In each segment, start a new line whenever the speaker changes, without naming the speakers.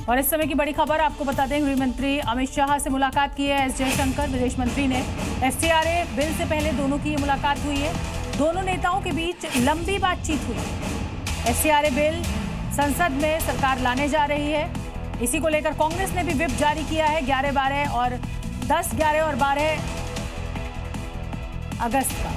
और इस समय की बड़ी खबर आपको बता दें, गृह मंत्री अमित शाह से मुलाकात की है एस जयशंकर। विदेश मंत्री ने एफसीआरए बिल से पहले दोनों की ये मुलाकात हुई है। दोनों नेताओं के बीच लंबी बातचीत हुई। एफसीआरए बिल संसद में सरकार लाने जा रही है। इसी को लेकर कांग्रेस ने भी व्हिप जारी किया है 11, 12 और 10, 11 और 12 अगस्त का।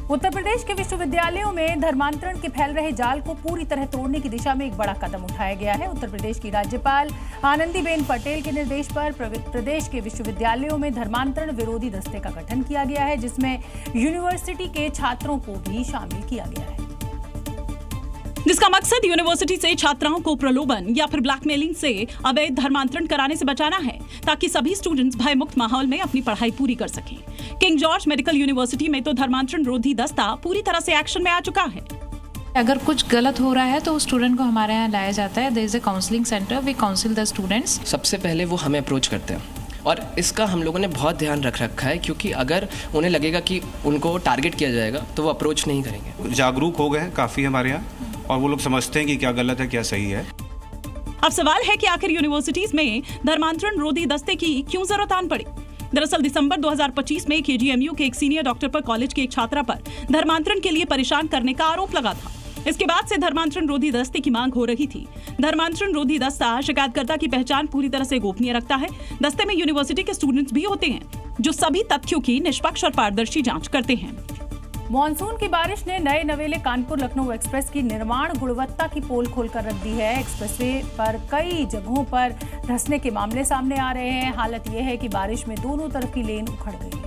उत्तर प्रदेश के विश्वविद्यालयों में धर्मांतरण के फैल रहे जाल को पूरी तरह तोड़ने की दिशा में एक बड़ा कदम उठाया गया है। उत्तर प्रदेश की राज्यपाल आनंदीबेन पटेल के निर्देश पर प्रदेश के विश्वविद्यालयों में धर्मांतरण विरोधी दस्ते का गठन किया गया है, जिसमें यूनिवर्सिटी के छात्रों को भी शामिल किया गया है,
जिसका मकसद यूनिवर्सिटी से छात्राओं को प्रलोभन या फिर ब्लैकमेलिंग से अवैध धर्मांतरण कराने से बचाना है, ताकि सभी स्टूडेंट्स भयमुक्त माहौल में अपनी पढ़ाई पूरी कर सकें। किंग जॉर्ज मेडिकल यूनिवर्सिटी में तो धर्मांतरण रोधी दस्ता पूरी तरह से एक्शन में आ चुका है।
अगर कुछ गलत हो रहा है तो उस स्टूडेंट को हमारे यहाँ लाया जाता है। There is a counselling centre, we counsel the students.
सबसे पहले वो हमें अप्रोच करते हैं और इसका हम लोगों ने बहुत ध्यान रख रखा है, क्योंकि अगर उन्हें लगेगा कि उनको टारगेट किया जाएगा तो वो अप्रोच नहीं करेंगे।
जागरूक हो गए हैं काफ़ी हमारे यहाँ, और वो लोग समझते हैं कि क्या गलत है क्या सही है।
अब सवाल है कि आखिर यूनिवर्सिटीज में धर्मांतरण रोधी दस्ते की क्यों जरूरत आन पड़ी। दरअसल दिसंबर 2025 में केजीएमयू के एक सीनियर डॉक्टर पर कॉलेज की एक छात्रा पर धर्मांतरण के लिए परेशान करने का आरोप लगा था। इसके बाद से धर्मांतरण रोधी दस्ते की मांग हो रही थी। धर्मांतरण रोधी दस्ता शिकायतकर्ता की पहचान पूरी तरह से गोपनीय रखता है। दस्ते में यूनिवर्सिटी के स्टूडेंट्स भी होते हैं, जो सभी तथ्यों की निष्पक्ष और पारदर्शी जांच करते हैं।
मॉनसून की बारिश ने नए नवेले कानपुर लखनऊ एक्सप्रेस की निर्माण गुणवत्ता की पोल खोलकर रख दी है। एक्सप्रेसवे पर कई जगहों पर धंसने के मामले सामने आ रहे हैं। हालत यह है कि बारिश में दोनों तरफ की लेन उखड़ गई है।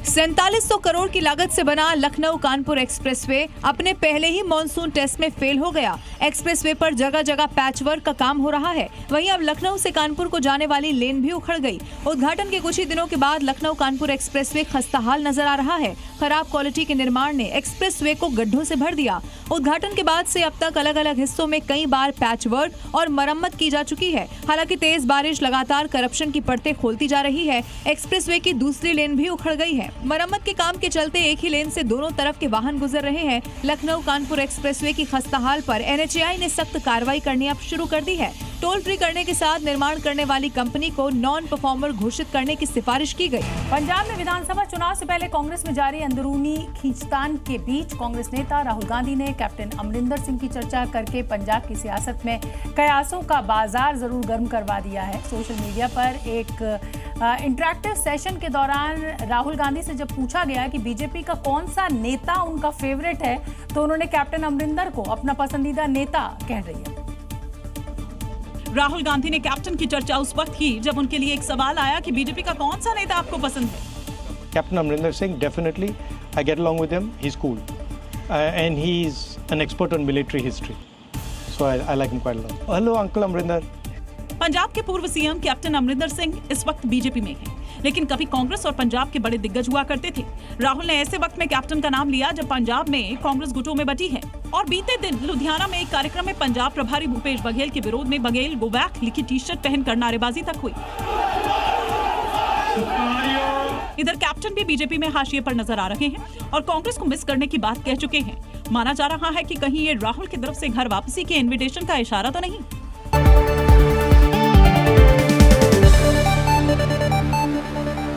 4700 करोड़ की लागत से बना लखनऊ कानपुर एक्सप्रेसवे अपने पहले ही मॉनसून टेस्ट में फेल हो गया। एक्सप्रेसवे पर जगह जगह पैचवर्क का काम हो रहा है। वहीं अब लखनऊ से कानपुर को जाने वाली लेन भी उखड़ गई। उद्घाटन के कुछ ही दिनों के बाद लखनऊ कानपुर एक्सप्रेसवे खस्ताहाल नजर आ रहा है। खराब क्वालिटी के निर्माण ने एक्सप्रेसवे को गड्ढों से भर दिया। उद्घाटन के बाद से अब तक अलग अलग हिस्सों में कई बार पैचवर्क और मरम्मत की जा चुकी है। हालांकि तेज बारिश लगातार करप्शन की परतें खोलती जा रही है। एक्सप्रेसवे की दूसरी लेन भी उखड़ गई है। मरम्मत के काम के चलते एक ही लेन से दोनों तरफ के वाहन गुजर रहे हैं। लखनऊ कानपुर एक्सप्रेसवे की खस्ताहाल पर एनएचएआई ने सख्त कार्रवाई करनी अब शुरू कर दी है। टोल फ्री करने के साथ निर्माण करने वाली कंपनी को नॉन परफॉर्मर घोषित करने की सिफारिश की गई।
पंजाब में विधानसभा चुनाव से पहले कांग्रेस में जारी अंदरूनी खींचतान के बीच कांग्रेस नेता राहुल गांधी ने कैप्टन अमरिंदर सिंह की चर्चा करके पंजाब की सियासत में कयासों का बाजार जरूर गर्म करवा दिया है। सोशल मीडिया पर एक इंटरैक्टिव सेशन के दौरान राहुल गांधी से जब पूछा गया कि बीजेपी का कौन सा नेता उनका फेवरेट है, तो उन्होंने कैप्टन अमरिंदर को अपना पसंदीदा नेता कह रही है।
राहुल गांधी ने कैप्टन की चर्चा उस वक्त की जब उनके लिए एक सवाल आया कि बीजेपी का कौन सा नेता आपको पसंद है।
Captain Amrinder Singh, definitely. I get along with him. He's cool. And he's an expert on military history. So I like him quite a lot. Hello, Uncle Amrinder.
Punjab के पूर्व सीएम कैप्टन अमरिंदर सिंह इस वक्त बीजेपी में हैं, लेकिन कभी कांग्रेस और पंजाब के बड़े दिग्गज हुआ करते थे। राहुल ने ऐसे वक्त में कैप्टन का नाम लिया जब पंजाब में कांग्रेस गुटों में बटी है। और बीते दिन लुधियाना में एक कार्यक्रम में पंजाब प्रभारी भूपेश बघेल के विरोध में बघेल गो बैक लिखी टी-शर्ट पहनकर नारेबाजी तक हुई। इधर कैप्टन भी बीजेपी में हाशिए पर नजर आ रहे हैं और कांग्रेस को मिस करने की बात कह चुके हैं। माना जा रहा है कि कहीं ये राहुल की तरफ से घर वापसी के इन्विटेशन का इशारा तो नहीं।